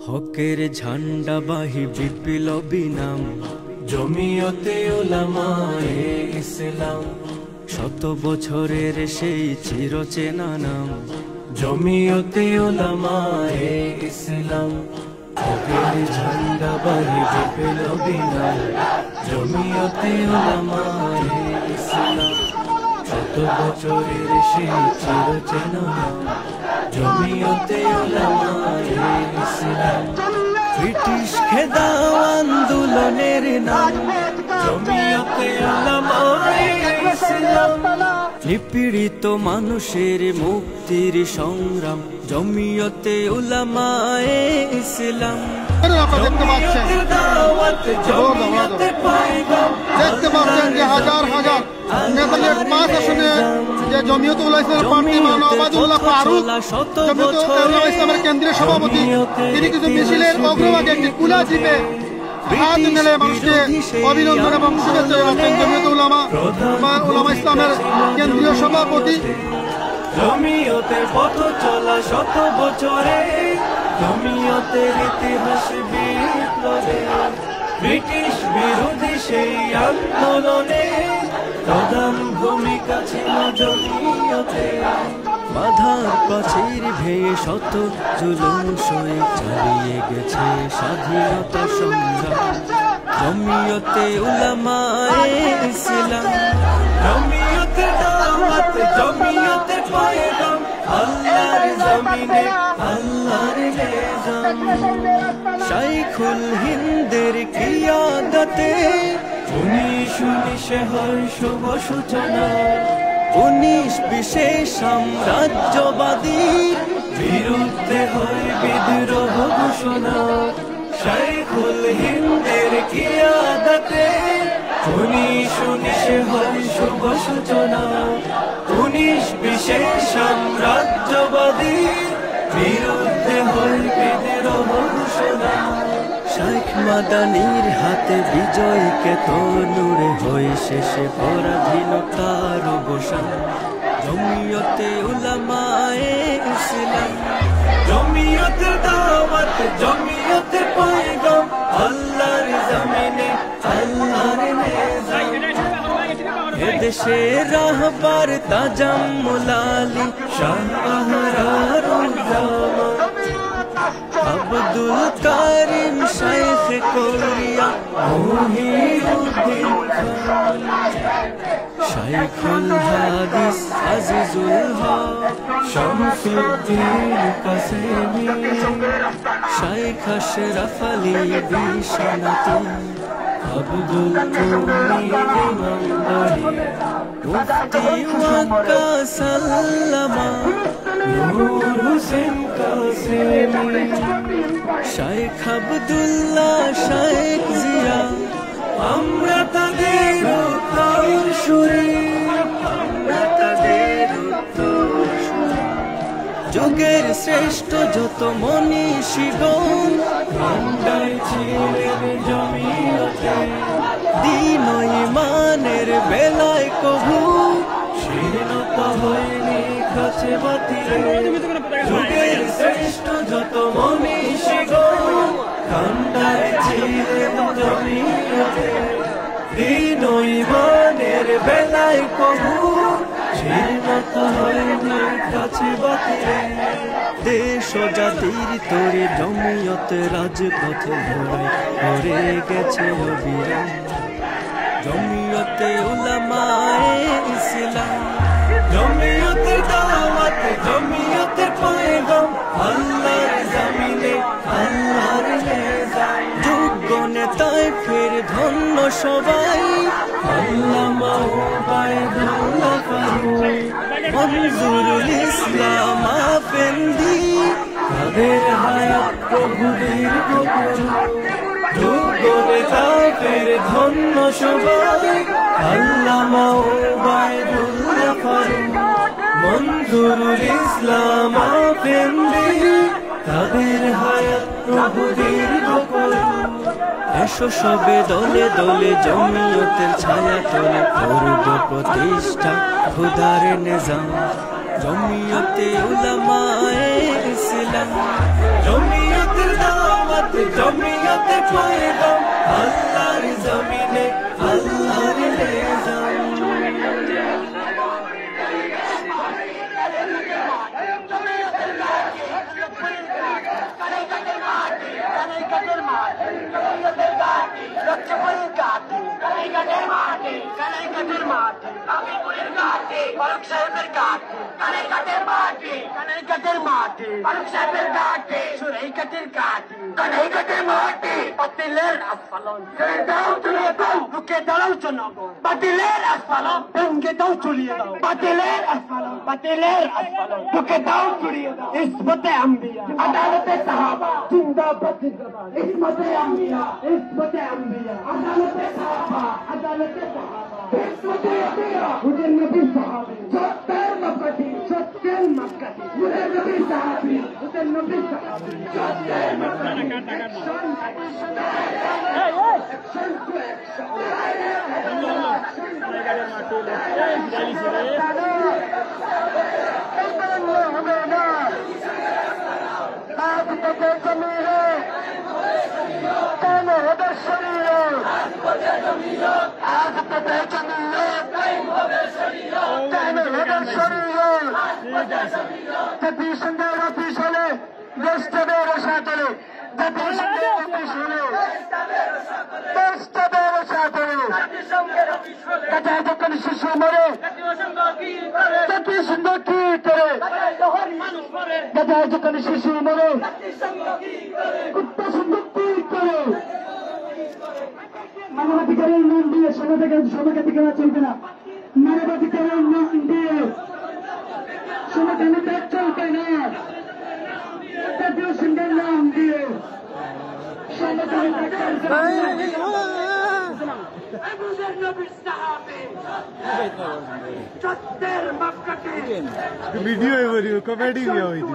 হকের ঝান্ডাবাহী বিপ্লবী নাম জমিয়তে উলামায়ে ইসলাম। শত বছরের সেই চিরচেনা নাম জমিয়তে উলামায়ে ইসলাম। হকের ঝান্ডাবাহী বিপ্লবী নাম জমিয়তে উলামায়ে ইসলাম। শত বছরের সেই চিরচেনা নাম জমিয়তে উলামায়ে ইসলাম। ব্রিটিশ খেদাও আন্দোলনের নাম জমিয়তে উলামায়ে ইসলাম। নিপীড়িত মানুষের মুক্তির সংগ্রাম জমিয়তে উলামায়ে ইসলাম। দেখতে পাচ্ছেন যে হাজার হাজার নেতাদের 5 আসনে যে জমিয়তে উলামা ইসলামের প্রার্থী আবাদুল্লাহ ফারুক, জমিয়তে উলামা ইসলামের কেন্দ্রীয় সভাপতি, তিনি কিছু মিছিলের অগ্রভাগে একটি কুলা জিপে হাত মেলে মানুষকে অভিনন্দন এবং শুভেচ্ছা জানাচ্ছেন। জমিয়তে উলামা ইসলামের কেন্দ্রীয় সভাপতি। জমিয়তের পথ চলা শত বছরে, জমিয়তের ইতিহাস বিপ্লবে, ব্রিটিশ বিরোধী সেই আন্দোলনে প্রধান ভূমিকা ছিল জমিয়তে। বাধার প্রাচীর ভেঙে শত জুলুম সয়ে চালিয়ে গেছে স্বাধীনতা সংগ্রাম জমিয়তে উলামায়ে ইসলাম। জমিয়তের দাওয়াত, জমিয়তের পয়গাম, আল্লাহর জমিনে আল্লাহর নিজাম। শাইখুল হিন্দের কিয়াদতে 1919 হয় শুভ সূচনা। 1920 সাম্রাজ্যবাদীর বিরুদ্ধে হয় বিদ্রোহ ঘোষণা। শাইখুল হিন্দের কিয়াদতে 1919 হয় শুভ সূচনা। 1920 সাম্রাজ্যবাদীর বিরুদ্ধে হয় বিদ্রোহ ঘোষণা। শাইখ মাদানির হাতে বিজয়কে তনুরে হয়ে শেষে পরাধীনতার অবসান জমিয়তে উলামায়ে ইসলাম। জমিয়তের দাওয়াত, জমিয়তের পয়গাম, আল্লাহর জমিনে আল্লাহর নিজাম। এদেশে রাহবার তাজাম্মুল আলী শাহ আহরারুজ্জামান, আব্দুল কারিম শাইখ কোরিয়া মুহিউদ্দিন খান, শাইখুল হাদিস আজিজুল হক শামসুদ্দিন কাসেমি, শাইখ আশরাফ আলী বিশনাতি, আব্দুল মুমিন ইমামবাড়ি, মুফতি ওয়াক্কা সাল্লামা, নূর হোসেন কাসেমি, শাইখ আব্দুল্লাহ শাইখ জিয়া। আমরা তাদের উত্তরসূরি, আমরা তাদের উত্তরসূরি। যুগের শ্রেষ্ঠ যত মনীষীগণ ভান্ডার ছিলেন জমিয়তে। দ্বীন ও ঈমানের বেলায় কভু শীর্ণতা হয়নি কাছে বাতিলে। যুগের শ্রেষ্ঠ যত মনীষীগণ ভান্ডার ছিলেন জমিয়তে। দ্বীন ও ঈমানের বেলায় কভু শীর্ণতা হয়নি কাছে বাতিলে। দেশ ও জাতির তরে জমিয়ত রাজপথে লড়াই করে গেছে অবিরাম জমিয়তে উলামায়ে ইসলাম। জমিয়তের দাওয়াত, জমিয়তের পয়গাম, আল্লাহর জমিনে আল্লাহর নিজাম। যোগ্য নেতায় ফের ধন্য সবাই, আল্লামা উবাইদুল্লাহ ফারুক, মনজুরুল ইসলাম আফেন্দি, তাদের হায়াত প্রভু দীর্ঘ করুক। যোগ্য নেতা ফের ধন্য সবাই, আল্লামা উবাইদুল্লাহ ফারুক, মনজুরুল ইসলাম আফেন্দি, তাদের হায়াত প্রভু দীর্ঘ করুক। এসো সবে দলে দলে জমিয়তের ছায়া তলে করব প্রতিষ্ঠা খোদার নিজাম জমিয়তে উলামায়ে ইসলাম। জমিয়তের জমিনে আল্লাহর নিজাম বাতিলের আসফালন ভেঙ্গে দাও চলিয়ে দাও বাতিলের আসফালন বাতিলের আসফালন ঢুকে দাও চলিয়ে দাও ইসমতে আম্বিয়া আদালতে সাহাবা জিন্দাবাদ জিন্দাবাদ ইসমতে আম্বিয়া আদালতে সাহাবা ইসমতে আম্বিয়া হুজুর নবী সাহাবী সত্তর মক্কাতি হুজুর নবী সাহাবী সত্তর মক্কাতি যখন শিশু মরে যখন শিশু মরে কুত্তা সুন্দর কি করে মানবাধিকারের নাম দিয়ে সমাধিকার চলবে না মানবাধিকারের নাম দিয়ে সমাধানিকার চলবে না জাতীয় সঙ্গের নাম দিয়ে वीडियो कॉमेडी भी हुई थी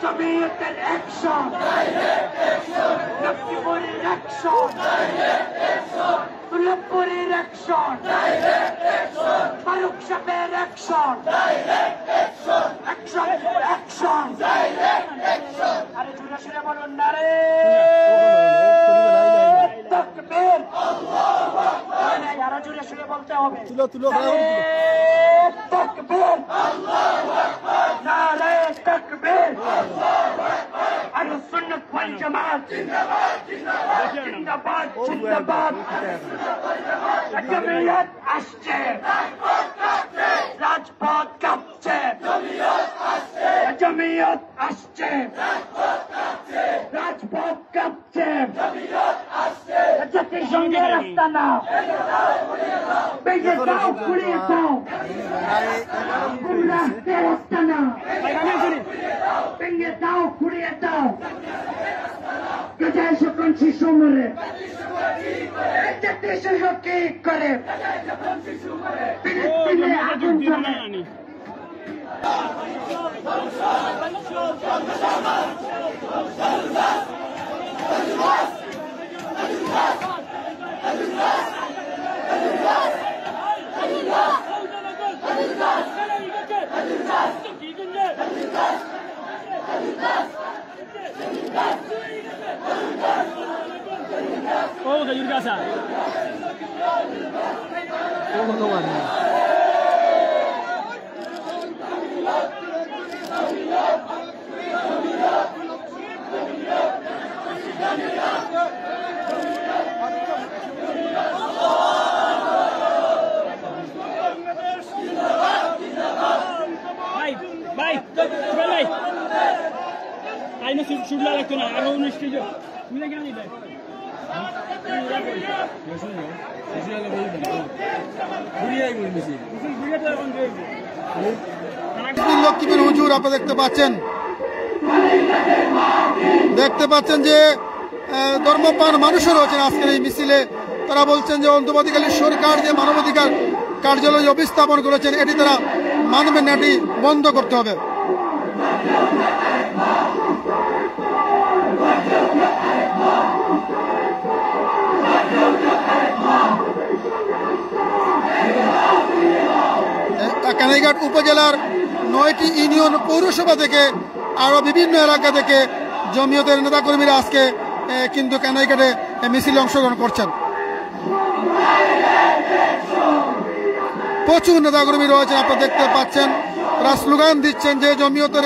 জমিয়তের অ্যাকশন লক্ষ্মীপুরের অ্যাকশন দুর্লভপুরের অ্যাকশন ফারুক সাহেবের অ্যাকশন অ্যাকশন অ্যাকশন আরে জোরে শুনে বলুন না রে তাকবীর আরো জোরে শুনে বলতে হবে তুলো তাকবীর নারে তাকবীর আহলে সুন্নাত ওয়াল জামাত জিন্দাবাদ জিন্দাবাদ জমিয়ত আসছে রাজপথ কাঁপছে জমিয়ত আসছে রাজপথ কাঁপছে জাতিসংঘের আস্তানা ভেঙে দাও পুড়িয়ে দাও গুমরাহদের আস্তানা ভেঙে দাও পুড়িয়ে দাও কোথায় সকল শিশু মরে জাতিসংঘ কি করে ফিলিস্তিনে আগুন জ্বলে Oh, kayu di casa. Oh, kawan. Bye, bye. Ay na sudah lagi tu na. Aku nak setuju. Mula kena ni dah. Lakshmipur হুজুর আপনারা দেখতে পাচ্ছেন যে ধর্মপ্রাণ মানুষও রয়েছেন আজকের এই মিছিলে। তারা বলছেন যে অন্তর্বর্তীকালীন সরকার যে মানবাধিকার কার্যালয় অবস্থাপন করেছেন এটি তারা মানবেন না, এটি বন্ধ করতে হবে। কানাইঘাট উপজেলার 9টি ইউনিয়ন পৌরসভা থেকে আরো বিভিন্ন এলাকা থেকে জমিয়তের নেতাকর্মীরা আজকে কিন্তু কানাইঘাটে মিছিলে অংশগ্রহণ করছেন। প্রচুর নেতাকর্মী রয়েছেন, আপনারা দেখতে পাচ্ছেন, তারা স্লোগান দিচ্ছেন যে জমিয়তের